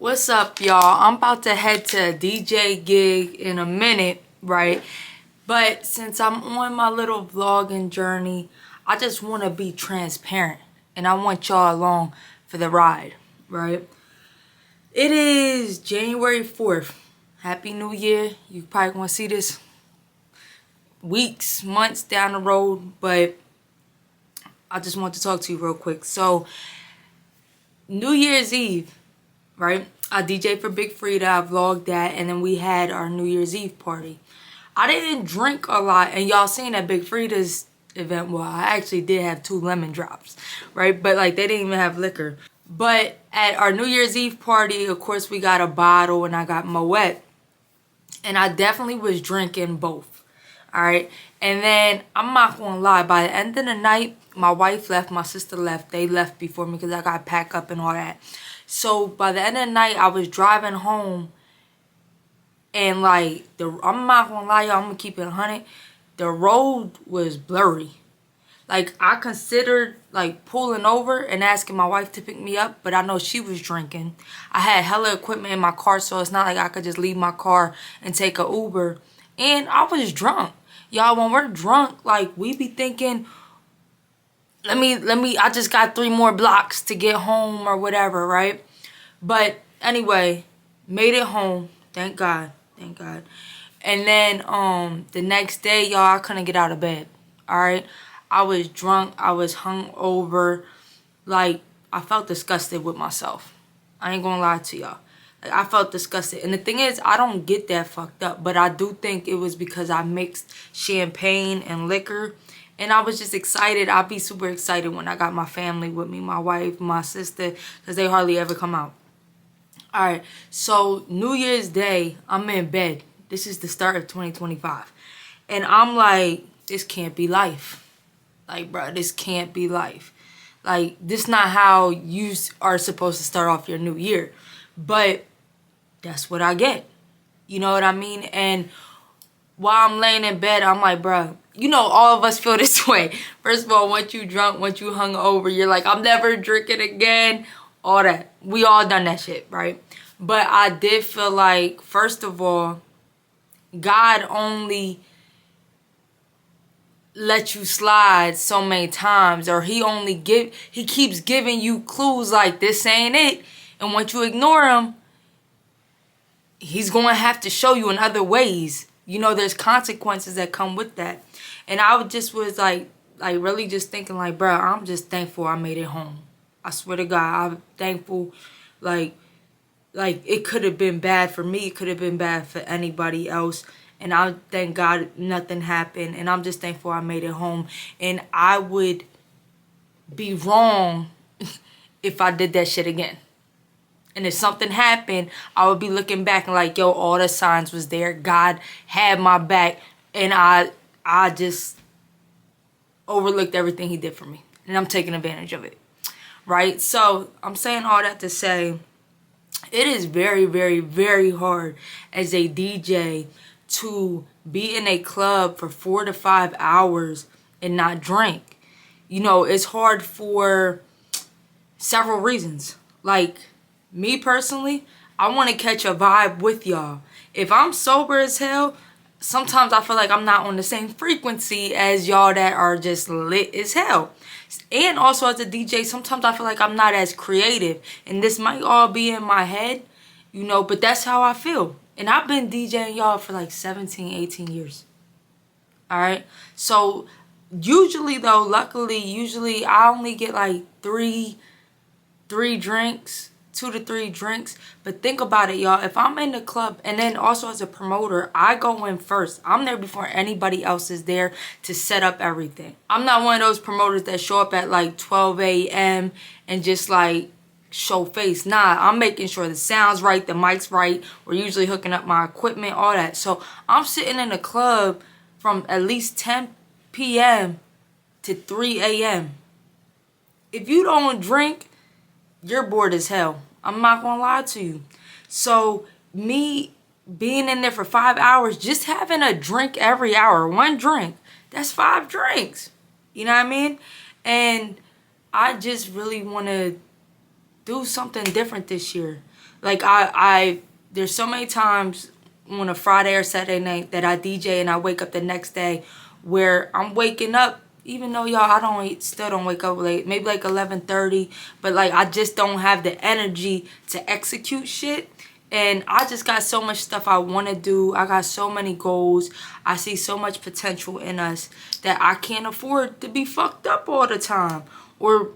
What's up, y'all? I'm about to head to a DJ gig in a minute, right? But since I'm on my little vlogging journey, I just want to be transparent and I want y'all along for the ride, right? It is January 4th. Happy New Year. You probably gonna see this weeks, months down the road, but I just want to talk to you real quick. So, New Year's Eve, right? I DJ for Big Frida, I vlogged that, and then we had our New Year's Eve party. I didn't drink a lot, and y'all seen at Big Frida's event, well, I actually did have 2 lemon drops, right? But like, they didn't even have liquor. But at our New Year's Eve party, of course, we got a bottle, and I got Moet. And I definitely was drinking both, all right? And then, I'm not gonna lie, by the end of the night, my wife left, my sister left. They left before me because I got packed up and all that. So by the end of the night, I was driving home, and like, I'm not gonna lie, y'all, I'm gonna keep it 100. The road was blurry. Like, I considered like pulling over and asking my wife to pick me up, but I know she was drinking. I had hella equipment in my car, so it's not like I could just leave my car and take a Uber. And I was drunk. Y'all, when we're drunk, like, we be thinking, let me, I just got 3 more blocks to get home or whatever, right? But anyway, made it home. Thank God. Thank God. And then the next day, y'all, I couldn't get out of bed. All right? I was drunk. I was hungover. Like, I felt disgusted with myself. I ain't gonna lie to y'all. Like, I felt disgusted. And the thing is, I don't get that fucked up, but I do think it was because I mixed champagne and liquor. And I was just excited. I'd be super excited when I got my family with me, my wife, my sister, because they hardly ever come out. All right, so New Year's Day, I'm in bed. This is the start of 2025. And I'm like, this can't be life. Like, bro, this can't be life. Like, this not how you are supposed to start off your new year. But that's what I get. You know what I mean? And while I'm laying in bed, I'm like, bro, you know, all of us feel this way. First of all, once you drunk, once you hung over, you're like, I'm never drinking again. All that. We all done that shit, right? But I did feel like, first of all, God only let you slide so many times, or he keeps giving you clues like, this ain't it. And once you ignore him, he's going to have to show you in other ways. You know, there's consequences that come with that. And I just was like really just thinking like, bro, I'm just thankful I made it home. I swear to God, I'm thankful. Like it could have been bad for me. It could have been bad for anybody else. And I thank God nothing happened. And I'm just thankful I made it home. And I would be wrong if I did that shit again. And if something happened, I would be looking back and like, yo, all the signs was there. God had my back. And I just overlooked everything he did for me. And I'm taking advantage of it. Right? So I'm saying all that to say, it is very, very, very hard as a DJ to be in a club for 4 to 5 hours and not drink. You know, it's hard for several reasons. Like, me personally, I want to catch a vibe with y'all. If I'm sober as hell, sometimes I feel like I'm not on the same frequency as y'all that are just lit as hell. And also as a DJ, sometimes I feel like I'm not as creative. And this might all be in my head, you know, but that's how I feel. And I've been DJing y'all for like 17, 18 years. All right? So usually though, usually I only get like 3 drinks. 2 to 3 drinks. But think about it, y'all. If I'm in the club, and then also as a promoter, I go in first. I'm there before anybody else is there to set up everything. I'm not one of those promoters that show up at like 12 a.m. and just like show face. Nah, I'm making sure the sound's right, the mic's right. We're usually hooking up my equipment, all that. So I'm sitting in the club from at least 10 p.m. to 3 a.m. If you don't drink, you're bored as hell. I'm not gonna lie to you. So me being in there for 5 hours, just having a drink every hour, 1 drink, that's 5 drinks. You know what I mean? And I just really want to do something different this year. Like I there's so many times on a Friday or Saturday night that I DJ and I wake up the next day where I'm waking up, even though y'all still don't wake up late, maybe like 11:30, but like I just don't have the energy to execute shit. And I just got so much stuff I want to do. I got so many goals. I see so much potential in us that I can't afford to be fucked up all the time. Or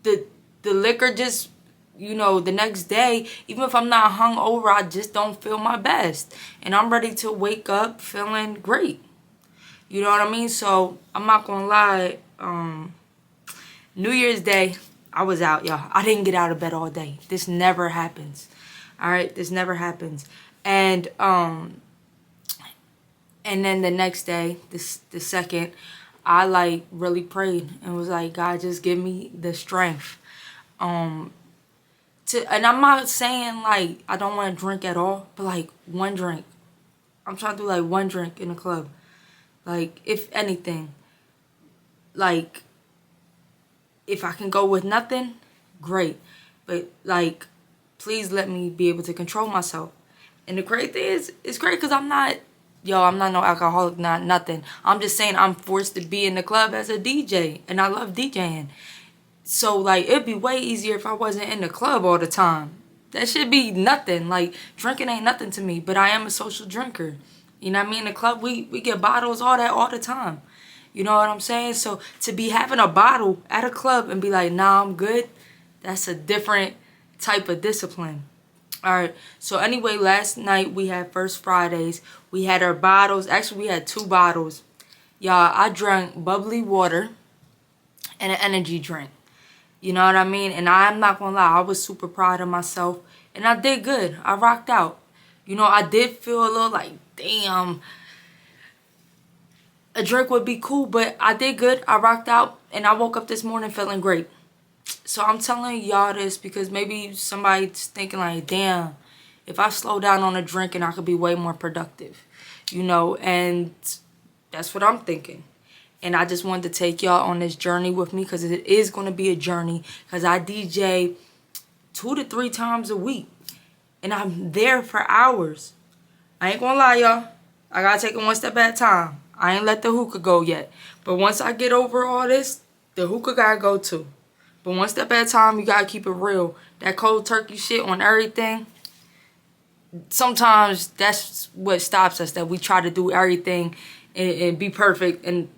the liquor just, you know, the next day, even if I'm not hungover, I just don't feel my best. And I'm ready to wake up feeling great. You know what I mean? So I'm not gonna lie. New Year's Day, I was out, y'all. I didn't get out of bed all day. This never happens. All right, this never happens. And then the next day, the second, I like really prayed and was like, God, just give me the strength. And I'm not saying like I don't want to drink at all, but like one drink. I'm trying to do like one drink in the club. Like, if anything, like, if I can go with nothing, great. But like, please let me be able to control myself. And the great thing is, it's great because I'm not no alcoholic, not nothing. I'm just saying I'm forced to be in the club as a DJ, and I love DJing. So like, it'd be way easier if I wasn't in the club all the time. That should be nothing. Like, drinking ain't nothing to me, but I am a social drinker. You know what I mean? In the club, we get bottles, all that, all the time. You know what I'm saying? So to be having a bottle at a club and be like, nah, I'm good, that's a different type of discipline. All right. So anyway, last night we had First Fridays. We had our bottles. Actually, we had 2 bottles. Y'all, I drank bubbly water and an energy drink. You know what I mean? And I'm not gonna lie, I was super proud of myself. And I did good. I rocked out. You know, I did feel a little like, damn, a drink would be cool, but I did good. I rocked out, and I woke up this morning feeling great. So I'm telling y'all this because maybe somebody's thinking like, damn, if I slow down on a drink and I could be way more productive, you know, and that's what I'm thinking. And I just wanted to take y'all on this journey with me because it is going to be a journey because I DJ 2 to 3 times a week, and I'm there for hours. I ain't gonna lie, y'all. I gotta take it one step at a time. I ain't let the hookah go yet. But once I get over all this, the hookah gotta go too. But one step at a time, you gotta keep it real. That cold turkey shit on everything, sometimes that's what stops us, that we try to do everything and be perfect, and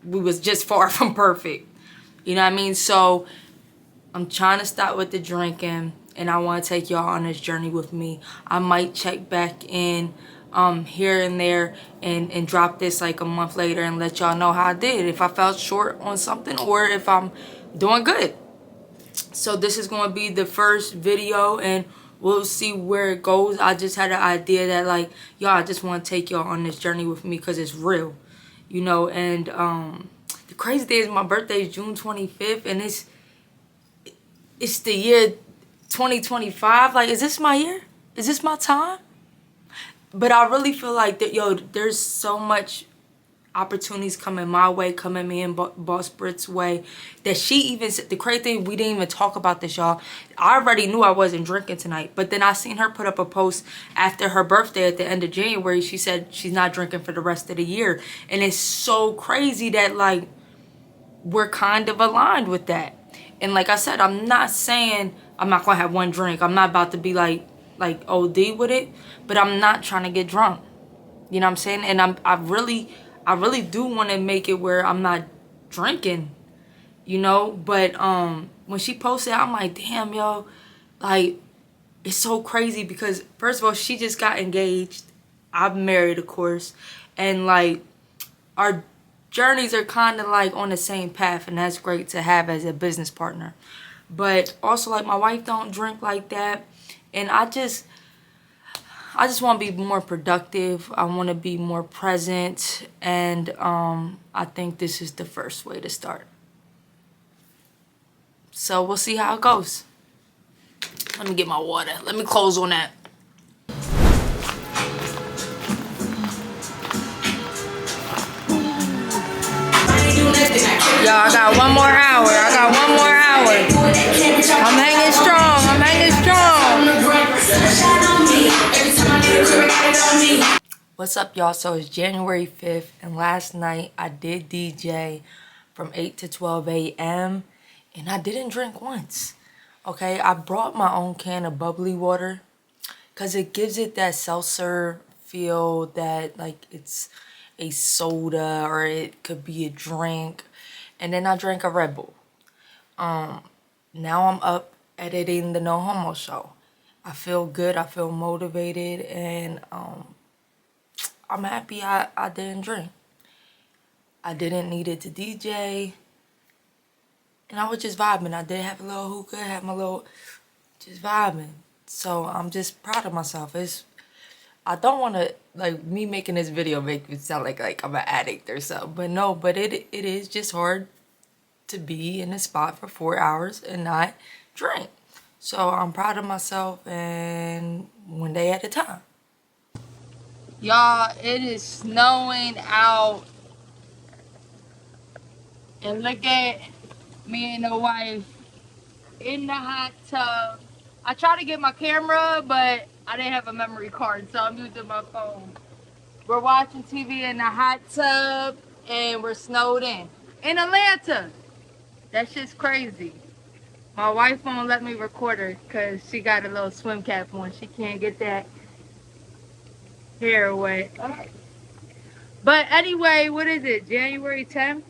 we was just far from perfect. You know what I mean? So I'm trying to stop with the drinking, and I want to take y'all on this journey with me. I might check back in here and there and drop this like a month later and let y'all know how I did, if I fell short on something or if I'm doing good. So this is going to be the first video, and we'll see where it goes. I just had an idea that like, y'all, I just want to take y'all on this journey with me because it's real, you know. And the crazy thing is my birthday is June 25th, and it's the year 2025. Like, is this my year? Is this my time? But I really feel like that, yo, there's so much opportunities coming my way, coming me and Boss Brit's way, that she even said, the crazy thing, we didn't even talk about this, y'all. I already knew I wasn't drinking tonight, but then I seen her put up a post after her birthday at the end of January. She said she's not drinking for the rest of the year. And it's so crazy that like we're kind of aligned with that. And like I said, I'm not saying I'm not gonna have one drink. I'm not about to be like OD with it, but I'm not trying to get drunk. You know what I'm saying? And I really do want to make it where I'm not drinking, you know. But when she posted, I'm like, damn, yo, like, it's so crazy because first of all, she just got engaged. I'm married, of course, and like our journeys are kind of like on the same path, and that's great to have as a business partner. But also, like, my wife don't drink like that, and I just want to be more productive. I want to be more present, and I think this is the first way to start. So we'll see how it goes. Let me get my water. Let me close on that. Y'all, I got one more hour. What's up, y'all? So it's January 5th, and last night I did DJ from 8 to 12 a.m. and I didn't drink once. Okay, I brought my own can of bubbly water because it gives it that seltzer feel, that like it's a soda or it could be a drink. And then I drank a Red Bull. Now I'm up editing the No Homo show. I feel good, I feel motivated, and I'm happy I didn't drink. I didn't need it to DJ. And I was just vibing. I did have a little hookah, had my little, just vibing. So I'm just proud of myself. I don't want to, like, me making this video make it sound like I'm an addict or something. But no, but it is just hard to be in a spot for 4 hours and not drink. So I'm proud of myself, and one day at a time. Y'all, it is snowing out. And look at me and the wife in the hot tub. I tried to get my camera, but I didn't have a memory card, so I'm using my phone. We're watching TV in the hot tub, and we're snowed in. In Atlanta. That shit's crazy. My wife won't let me record her because she got a little swim cap on. She can't get that hair wet. But anyway, what is it? January 10th?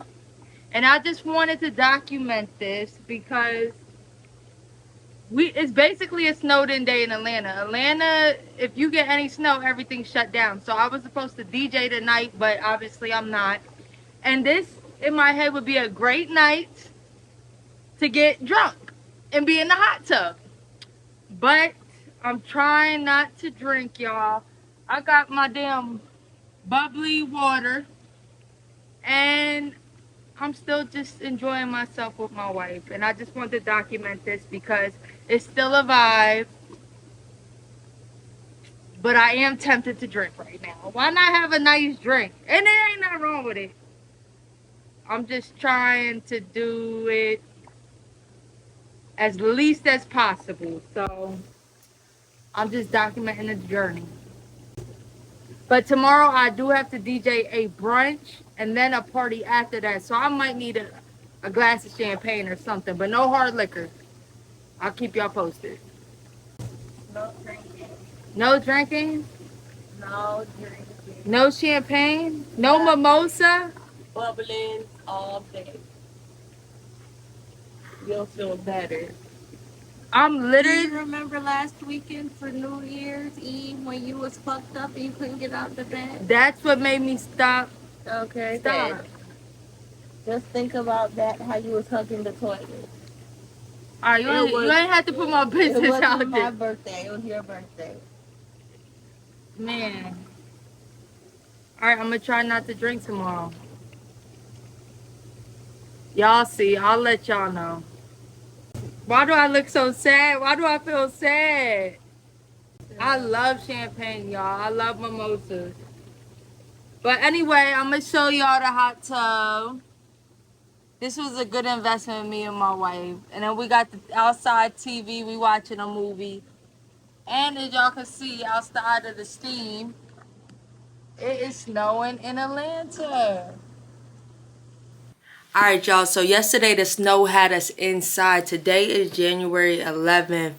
And I just wanted to document this because it's basically a snowed-in day in Atlanta. Atlanta, if you get any snow, everything's shut down. So I was supposed to DJ tonight, but obviously I'm not. And this, in my head, would be a great night to get drunk and be in the hot tub. But I'm trying not to drink, y'all. I got my damn bubbly water, and I'm still just enjoying myself with my wife. And I just want to document this because it's still a vibe. But I am tempted to drink right now. Why not have a nice drink? And there ain't nothing wrong with it. I'm just trying to do it as least as possible. So I'm just documenting the journey. But tomorrow I do have to DJ a brunch and then a party after that. So I might need a glass of champagne or something. But no hard liquor. I'll keep y'all posted. No drinking. No drinking? No drinking. No champagne? No mimosa? Bubbling all day. You'll feel better. I'm Do literally... you remember last weekend for New Year's Eve when you was fucked up and you couldn't get out of the bed? That's what made me stop. Okay, Stop. good. Just think about that, how you was hugging the toilet. Alright, you ain't have to put my business It out wasn't my there. birthday. It was your birthday. Man. Alright, I'm gonna try not to drink tomorrow. Y'all see, I'll let y'all know. Why do I look so sad? Why do I feel sad? I love champagne, y'all. I love mimosas. But anyway, I'm gonna show y'all the hot tub. This was a good investment with me and my wife. And then we got the outside TV. We watching a movie. And as y'all can see outside of the steam, it is snowing in Atlanta. Alright, y'all. So yesterday the snow had us inside. Today is January 11th.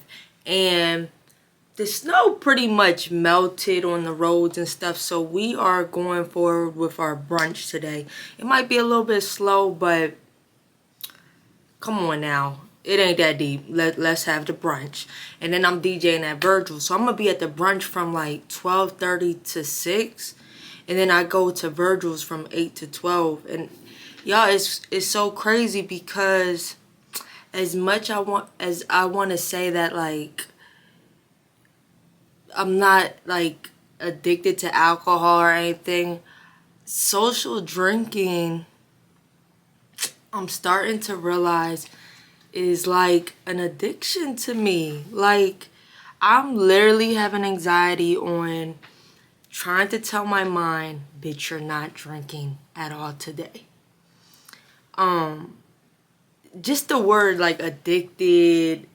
And the snow pretty much melted on the roads and stuff. So we are going forward with our brunch today. It might be a little bit slow, but come on now. It ain't that deep. Let's have the brunch. And then I'm DJing at Virgil. So I'm going to be at the brunch from like 12:30 to 6. And then I go to Virgil's from 8 to 12. And y'all, it's so crazy because as much as I want to say that, like, I'm not like addicted to alcohol or anything, social drinking, I'm starting to realize, is like an addiction to me. Like, I'm literally having anxiety on trying to tell my mind, bitch, you're not drinking at all today. Just the word like addicted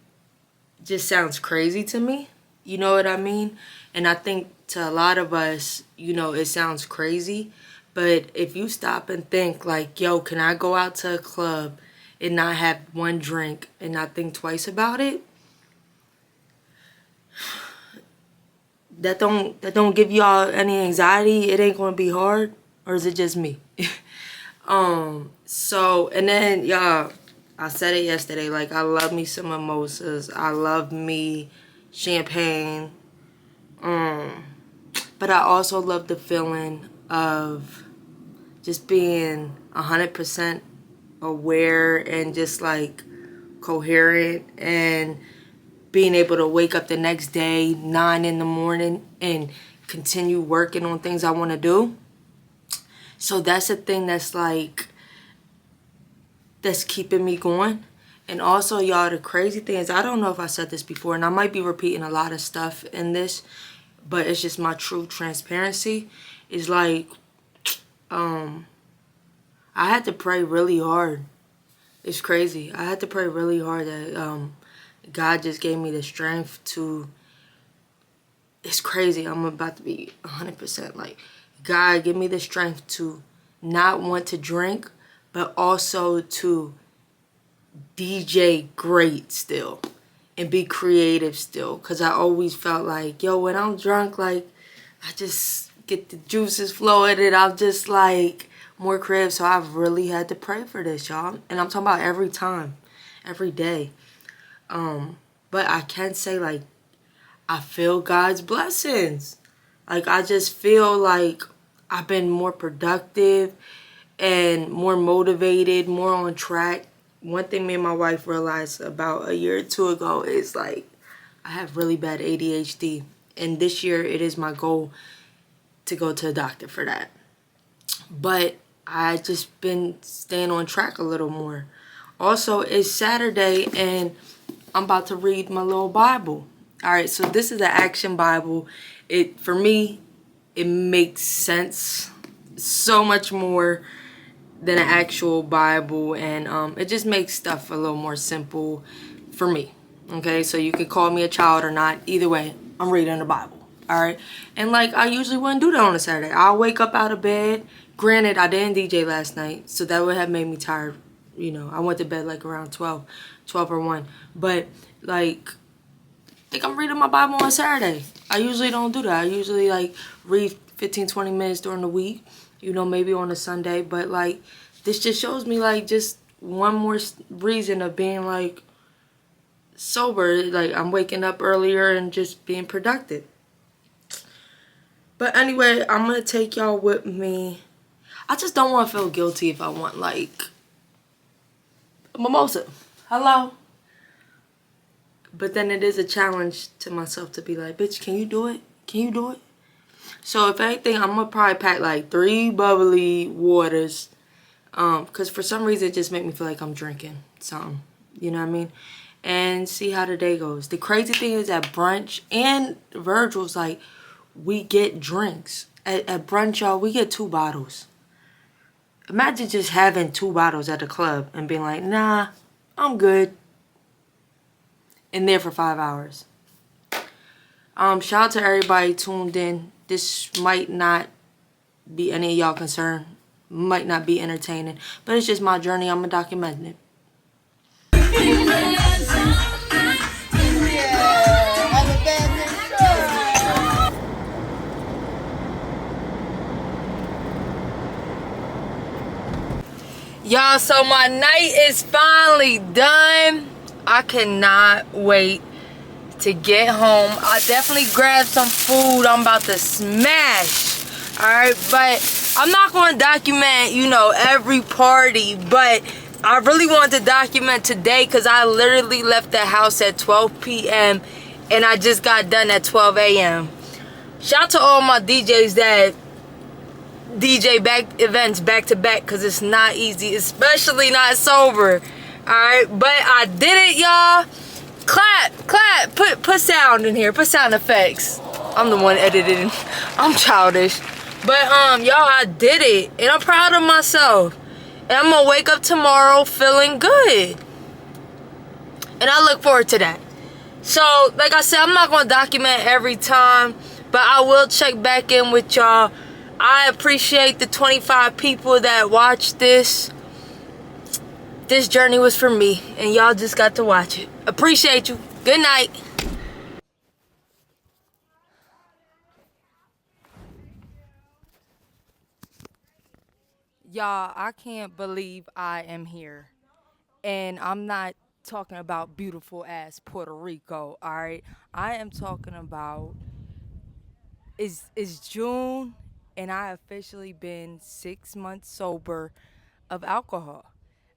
just sounds crazy to me. You know what I mean? And I think to a lot of us, you know, it sounds crazy. But if you stop and think like, yo, can I go out to a club and not have one drink and not think twice about it? That don't give y'all any anxiety. It ain't gonna be hard. Or is it just me? So, and then y'all, I said it yesterday, like I love me some mimosas. I love me champagne. But I also love the feeling of just being 100% aware and just like coherent, and being able to wake up the next day 9 in the morning and continue working on things I want to do. So that's a thing that's like, that's keeping me going. And also, y'all, the crazy thing is, I don't know if I said this before, and I might be repeating a lot of stuff in this, but it's just my true transparency. Is like, I had to pray really hard. It's crazy. I had to pray really hard that God just gave me the strength to, it's crazy. I'm about to be 100% like, God, give me the strength to not want to drink, but also to DJ great still and be creative still. Because I always felt like, yo, when I'm drunk, like, I just get the juices flowing and I'm just like more creative. So I've really had to pray for this, y'all. And I'm talking about every time, every day. But I can say, like, I feel God's blessings. Like, I just feel like I've been more productive and more motivated, more on track. One thing me and my wife realized about a year or two ago is, like, I have really bad ADHD. And this year it is my goal to go to a doctor for that. But I just been staying on track a little more. Also, it's Saturday and I'm about to read my little Bible. All right, so this is an action Bible. For me, it makes sense so much more than an actual Bible, and it just makes stuff a little more simple for me. Okay, so you can call me a child or not. Either way, I'm reading the Bible. All right, and like, I usually wouldn't do that on a Saturday. I'll wake up out of bed. Granted, I didn't DJ last night, so that would have made me tired. You know, I went to bed like around 12 or 1. But like, I think I'm reading my Bible on Saturday. I usually don't do that. I usually like read 15-20 minutes during the week, you know, maybe on a Sunday. But like, this just shows me like just one more reason of being like sober. Like, I'm waking up earlier and just being productive. But anyway, I'm gonna take y'all with me. I just don't want to feel guilty if I want like a mimosa. Hello? But then it is a challenge to myself to be like, bitch, can you do it? Can you do it? So if anything, I'm gonna probably pack like 3 bubbly waters. Cause for some reason it just make me feel like I'm drinking something. You know what I mean? And see how the day goes. The crazy thing is, at brunch and Virgil's, like, we get drinks. At brunch, y'all, we get 2 bottles. Imagine just having 2 bottles at the club and being like, nah, I'm good. In there for 5 hours. Shout out to everybody tuned in. This might not be any of y'all concerned. Might not be entertaining. But it's just my journey. I'm going to document it. Y'all, so my night is finally done. I cannot wait to get home. I definitely grabbed some food I'm about to smash. Alright, but I'm not going to document, you know, every party. But I really wanted to document today because I literally left the house at 12 p.m. and I just got done at 12 a.m. Shout out to all my DJs that DJ events back to back, because it's not easy, especially not sober. Alright, but I did it, y'all. Clap, put sound in here, put sound effects. I'm the one editing. I'm childish. But y'all, I did it, and I'm proud of myself. And I'm gonna wake up tomorrow feeling good. And I look forward to that. So, like I said, I'm not going to document every time, but I will check back in with y'all. I appreciate the 25 people that watched this. This journey was for me, and y'all just got to watch it. Appreciate you. Good night. Y'all, I can't believe I am here. And I'm not talking about beautiful ass Puerto Rico, all right? I am talking about it's June and I officially been 6 months sober of alcohol.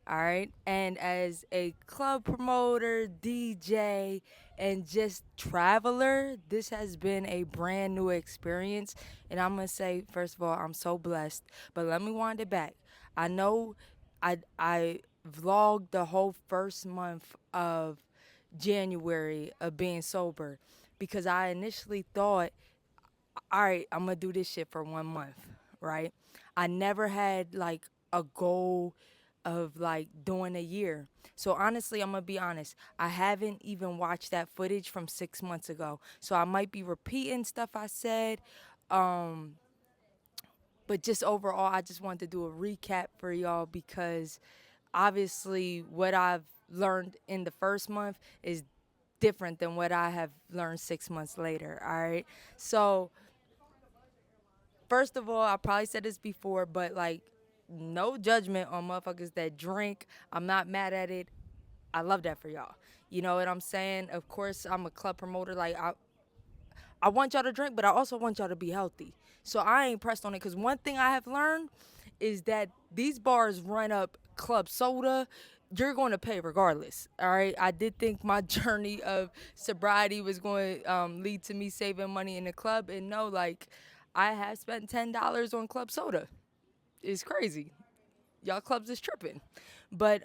All right. And as a club promoter, DJ, and just traveler, this has been a brand new experience. And I'm going to say, first of all, I'm so blessed. But let me wind it back. I know I vlogged the whole first month of January of being sober because I initially thought, all right, I'm gonna do this shit for 1 month, right? I never had like a goal of like doing a year. So honestly, I'm gonna be honest. I haven't even watched that footage from 6 months ago. So I might be repeating stuff I said. Um, but just overall, I just wanted to do a recap for y'all because obviously what I've learned in the first month is different than what I have learned 6 months later. All right. So first of all, I probably said this before, but like, no judgment on motherfuckers that drink. I'm not mad at it. I love that for y'all. You know what I'm saying? Of course, I'm a club promoter. Like, I want y'all to drink, but I also want y'all to be healthy. So I ain't pressed on it because one thing I have learned is that these bars run up club soda. You're going to pay regardless. All right. I did think my journey of sobriety was going to lead to me saving money in the club, and no, like I have spent $10 on club soda. It's crazy. Y'all clubs is tripping. But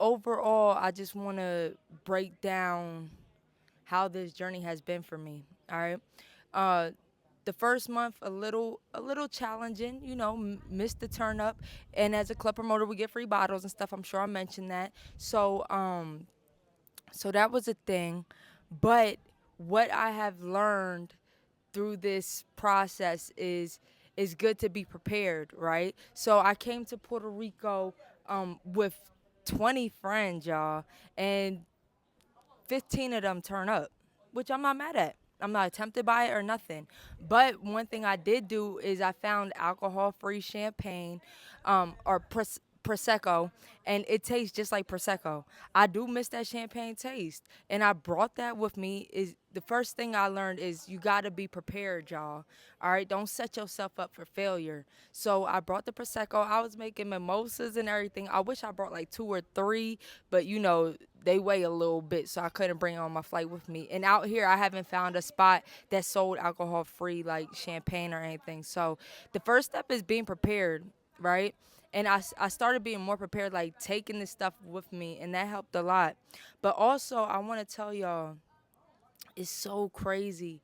overall, I just want to break down how this journey has been for me. All right. Uh, the first month a little challenging, missed the turn up, and as a club promoter we get free bottles and stuff. I'm sure I mentioned that. So that was a thing, but what I have learned through this process is good to be prepared, right? So I came to Puerto Rico with 20 friends, y'all, and 15 of them turn up, which I'm not mad at. I'm not tempted by it or nothing. But one thing I did do is I found alcohol-free champagne, or Prosecco, and it tastes just like Prosecco. I do miss that champagne taste, and I brought that with me. Is the first thing I learned is you got to be prepared, y'all. All right, don't set yourself up for failure. So I brought the Prosecco. I was making mimosas and everything. I wish I brought like 2 or 3, but they weigh a little bit, so I couldn't bring it on my flight with me. And out here, I haven't found a spot that sold alcohol-free like champagne or anything. So the first step is being prepared, right? And I started being more prepared, like taking this stuff with me, and that helped a lot. But also, I want to tell y'all, it's so crazy.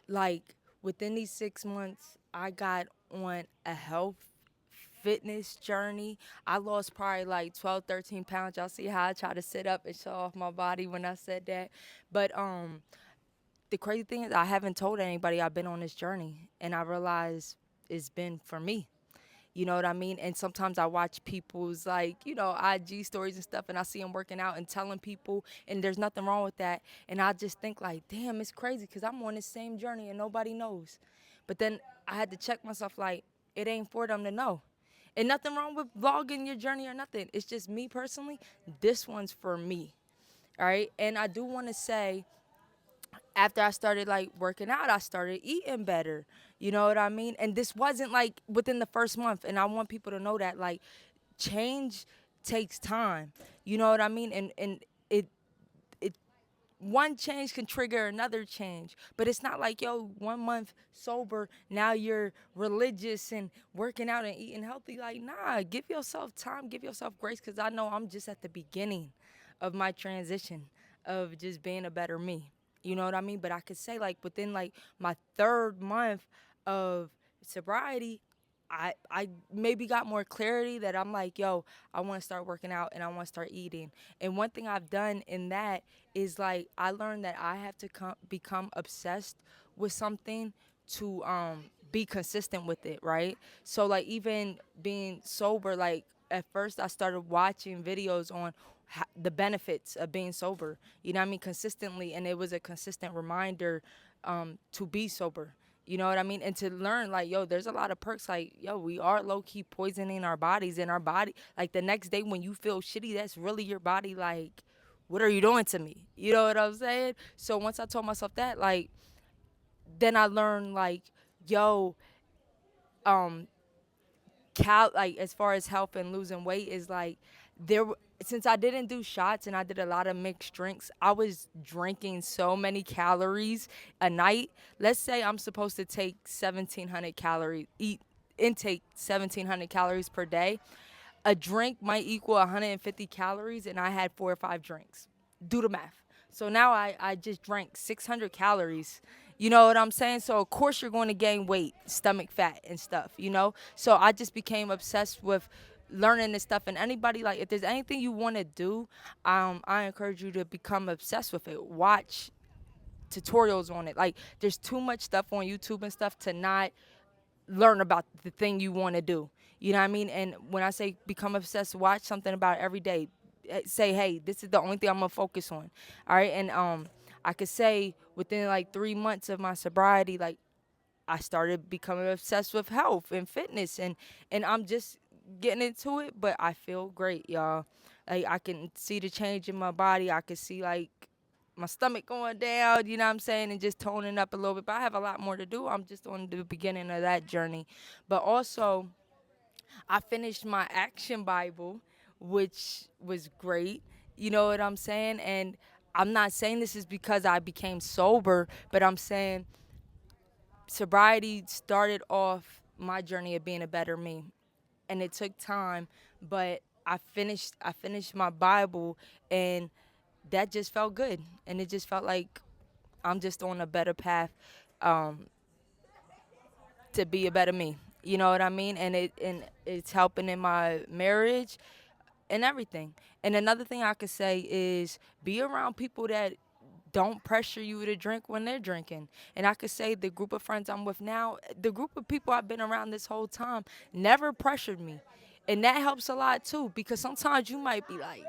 Like, within these 6 months, I got on a health fitness journey. I lost probably like 12, 13 pounds. Y'all see how I try to sit up and show off my body when I said that. But the crazy thing is I haven't told anybody I've been on this journey, and I realize it's been for me. You know what I mean? And sometimes I watch people's like, IG stories and stuff, and I see them working out and telling people, and there's nothing wrong with that. And I just think like, damn, it's crazy because I'm on the same journey and nobody knows. But then I had to check myself like, it ain't for them to know. And nothing wrong with vlogging your journey or nothing. It's just me personally, this one's for me. All right. And I do want to say, after I started like working out, I started eating better. You know what I mean? And this wasn't like within the first month. And I want people to know that like change takes time. You know what I mean? And it one change can trigger another change. But it's not like, yo, 1 month sober, now you're religious and working out and eating healthy. Like, nah, give yourself time, give yourself grace, because I know I'm just at the beginning of my transition of just being a better me. You know what I mean? But I could say, like, within, like, my third month of sobriety, I maybe got more clarity that I'm like, yo, I want to start working out and I want to start eating. And one thing I've done in that is like I learned that I have to become obsessed with something to be consistent with it, right? So like even being sober, like at first I started watching videos on the benefits of being sober. You know what I mean? Consistently, and it was a consistent reminder to be sober. You know what I mean? And to learn, like, yo, there's a lot of perks. Like, yo, we are low key poisoning our bodies, and our body, like, the next day when you feel shitty, that's really your body, like, what are you doing to me? You know what I'm saying? So once I told myself that, like, then I learned, like, yo, um, like as far as health and losing weight is like since I didn't do shots and I did a lot of mixed drinks, I was drinking so many calories a night. Let's say I'm supposed to take 1700 calories, intake 1700 calories per day. A drink might equal 150 calories, and I had 4 or 5 drinks. Do the math. So now I just drank 600 calories. You know what I'm saying? So of course you're going to gain weight, stomach fat and stuff, you know? So I just became obsessed with learning this stuff. And anybody, like, if there's anything you want to do, I encourage you to become obsessed with it. Watch tutorials on it. Like, there's too much stuff on YouTube and stuff to not learn about the thing you want to do. You know what I mean? And when I say become obsessed, watch something about it every day. Say, hey, this is the only thing I'm gonna focus on. All right, and I could say within like 3 months of my sobriety, like I started becoming obsessed with health and fitness, and I'm just getting into it. But I feel great, y'all. Like I can see the change in my body. I can see like my stomach going down, you know what I'm saying, and just toning up a little bit. But I have a lot more to do. I'm just on the beginning of that journey. But also, I finished my action Bible, which was great. You know what I'm saying? And I'm not saying this is because I became sober, but I'm saying sobriety started off my journey of being a better me. And it took time, but I finished my Bible, and that just felt good. And it just felt like I'm just on a better path um, to be a better me. You know what I mean? And it's helping in my marriage and everything. And another thing I could say is be around people that don't pressure you to drink when they're drinking. And I could say the group of friends I'm with now, the group of people I've been around this whole time never pressured me. And that helps a lot too, because sometimes you might be like,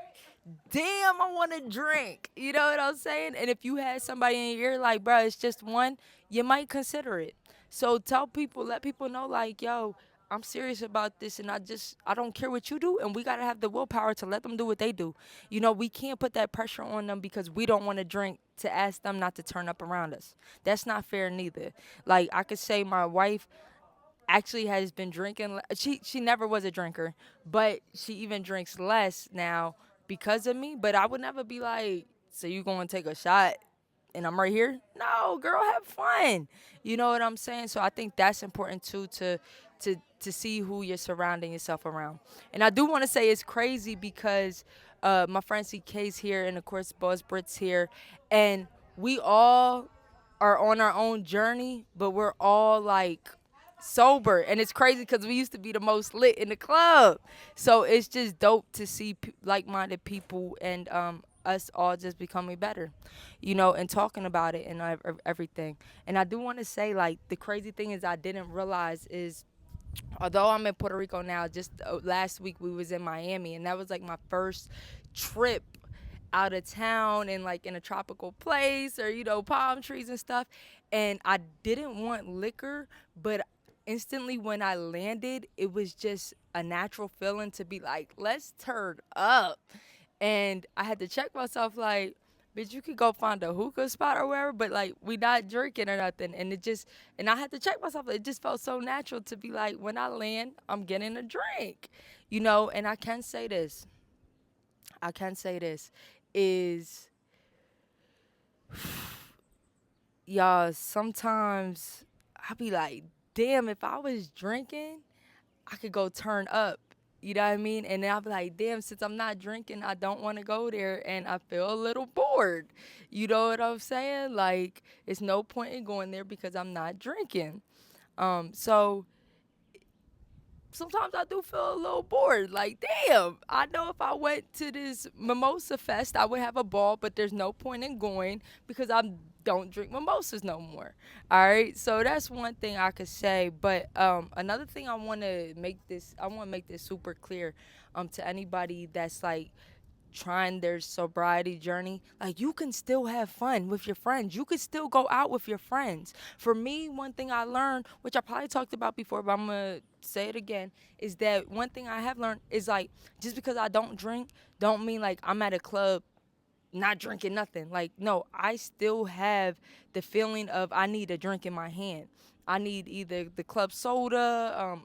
damn, I want to drink. You know what I'm saying? And if you had somebody in your ear like, bro, it's just one, you might consider it. So tell people, let people know, like, yo, I'm serious about this, and I don't care what you do, and we gotta have the willpower to let them do what they do. You know, we can't put that pressure on them because we don't want to drink to ask them not to turn up around us. That's not fair neither. Like I could say, my wife actually has been drinking. She never was a drinker, but she even drinks less now because of me. But I would never be like, so you going to take a shot and I'm right here? No, girl, have fun. You know what I'm saying? So I think that's important too, to see who you're surrounding yourself around. And I do want to say it's crazy because my friend CK's here, and of course Buzz Britt's here, and we all are on our own journey, but we're all like sober. And it's crazy because we used to be the most lit in the club. So it's just dope to see like-minded people, and us all just becoming better, you know, and talking about it and everything. And I do want to say, like, the crazy thing is I didn't realize is, although I'm in Puerto Rico now, just last week we was in Miami, and that was like my first trip out of town and like in a tropical place, or, you know, palm trees and stuff. And I didn't want liquor, but instantly when I landed, it was just a natural feeling to be like, let's turn up. And I had to check myself, like, bitch, you could go find a hookah spot or wherever, but like we not drinking or nothing. And it just, and I had to check myself. It just felt so natural to be like, when I land, I'm getting a drink, you know. And I can say this is, y'all, sometimes I be like, damn, if I was drinking, I could go turn up. You know what I mean? And then I'll be like, damn, since I'm not drinking, I don't want to go there, and I feel a little bored. You know what I'm saying? Like, it's no point in going there because I'm not drinking. So sometimes I do feel a little bored. Like, damn, I know if I went to this mimosa fest, I would have a ball, but there's no point in going because I don't drink mimosas no more. All right, so that's one thing I could say. But another thing I want to make this super clear to anybody that's like trying their sobriety journey, like, you can still have fun with your friends. You could still go out with your friends. For me, one thing I learned, which I probably talked about before, but I'm gonna say it again, is that one thing I have learned is like, just because I don't drink don't mean like I'm at a club not drinking nothing. Like, no, I still have the feeling of I need a drink in my hand. I need either the club soda,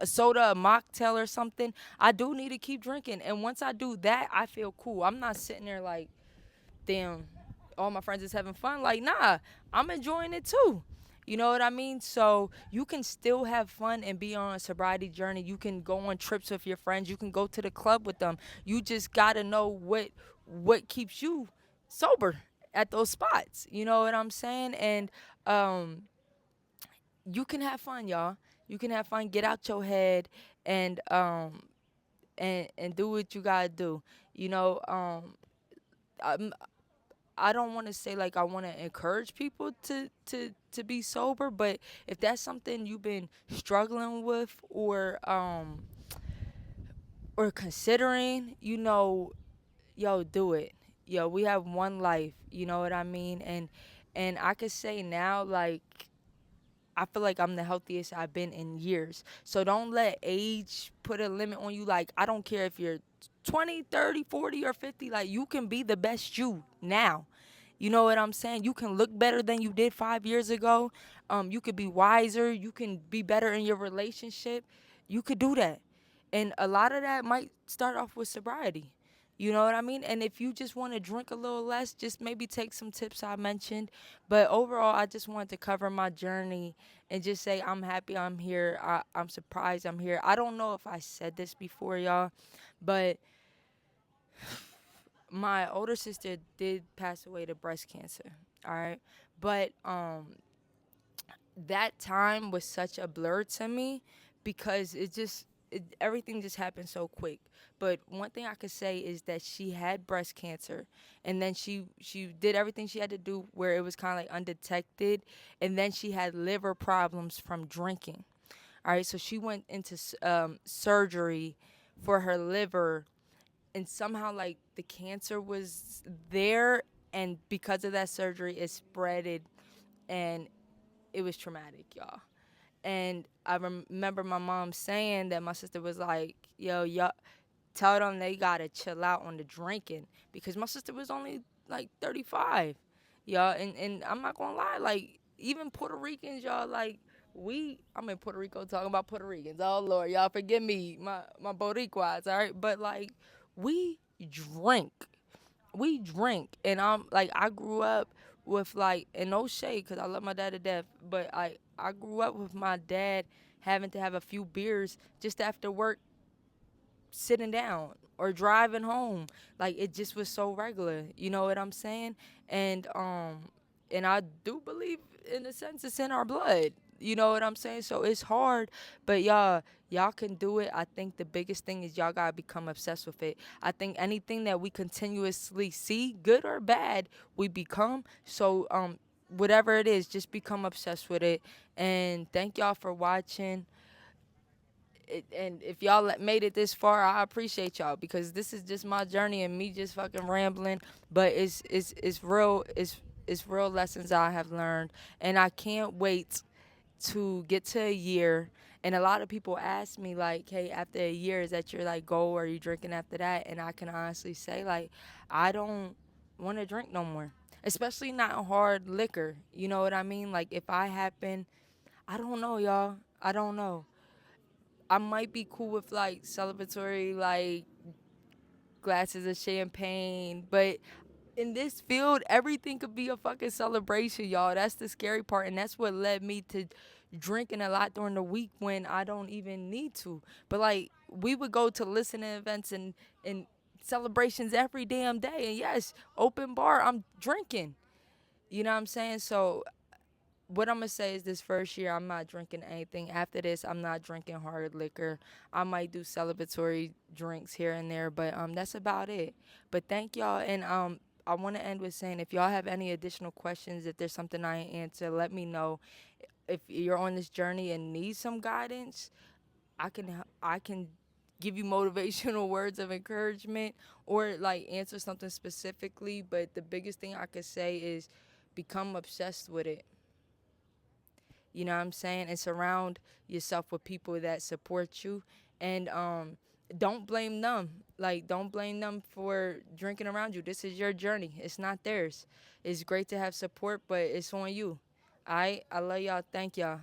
a soda, a mocktail or something. I do need to keep drinking. And once I do that, I feel cool. I'm not sitting there like, damn, all my friends is having fun. Like, nah, I'm enjoying it too. You know what I mean? So you can still have fun and be on a sobriety journey. You can go on trips with your friends. You can go to the club with them. You just gotta know what keeps you sober at those spots. You know what I'm saying? And you can have fun, y'all. You can have fun. Get out your head and and do what you gotta do. You know, I'm, I don't want to say like I want to encourage people to be sober, but if that's something you've been struggling with or considering, you know, yo, do it. Yo, we have one life. You know what I mean? And I could say now, like, I feel like I'm the healthiest I've been in years. So don't let age put a limit on you. Like, I don't care if you're 20, 30, 40, or 50. Like, you can be the best you now. You know what I'm saying? You can look better than you did 5 years ago. You could be wiser. You can be better in your relationship. You could do that. And a lot of that might start off with sobriety. You know what I mean? And if you just want to drink a little less, just maybe take some tips I mentioned. But overall, I just wanted to cover my journey and just say I'm happy I'm here. I'm surprised I'm here. I don't know if I said this before, y'all, but my older sister did pass away to breast cancer. All right. But that time was such a blur to me because everything just happened so quick. But one thing I could say is that she had breast cancer, and then she did everything she had to do where it was kind of like undetected, and then she had liver problems from drinking. All right, so she went into surgery for her liver, and somehow like the cancer was there, and because of that surgery, it spreaded, and it was traumatic, y'all. And I remember my mom saying that my sister was like, yo, y'all, tell them they gotta chill out on the drinking because my sister was only like 35, y'all. And I'm not gonna lie, like, even Puerto Ricans, y'all, like, I'm in Puerto Rico talking about Puerto Ricans. Oh, Lord, y'all forgive me, my Boricuas, all right? But, like, we drink and I'm like, I grew up with, like, and no shade because I love my dad to death, but I grew up with my dad having to have a few beers just after work, sitting down or driving home. Like, it just was so regular, you know what I'm saying? And I do believe in a sense it's in our blood, you know what I'm saying? So it's hard, but y'all can do it. I think the biggest thing is y'all gotta become obsessed with it. I think anything that we continuously see, good or bad, we become. So whatever it is, just become obsessed with it. And thank y'all for watching. And if y'all made it this far, I appreciate y'all because this is just my journey and me just fucking rambling. But it's real, it's real lessons I have learned, and I can't wait to get to a year. And a lot of people ask me like, hey, after a year, is that your like goal, or are you drinking after that? And I can honestly say, like, I don't want to drink no more, especially not hard liquor. You know what I mean? Like, if I happen, I don't know, y'all, I don't know. I might be cool with like celebratory like glasses of champagne, but in this field, everything could be a fucking celebration, y'all. That's the scary part, and that's what led me to drinking a lot during the week when I don't even need to. But like, we would go to listening events and celebrations every damn day, and yes, open bar, I'm drinking. You know what I'm saying? So what I'm gonna say is this first year I'm not drinking anything. After this, I'm not drinking hard liquor. I might do celebratory drinks here and there, but that's about it. But thank y'all, and I want to end with saying if y'all have any additional questions, if there's something I ain't answer, let me know. If you're on this journey and need some guidance, I can give you motivational words of encouragement or like answer something specifically. But the biggest thing I could say is become obsessed with it. You know what I'm saying? And surround yourself with people that support you. And don't blame them. Like, don't blame them for drinking around you. This is your journey. It's not theirs. It's great to have support, but it's on you. I love y'all. Thank y'all.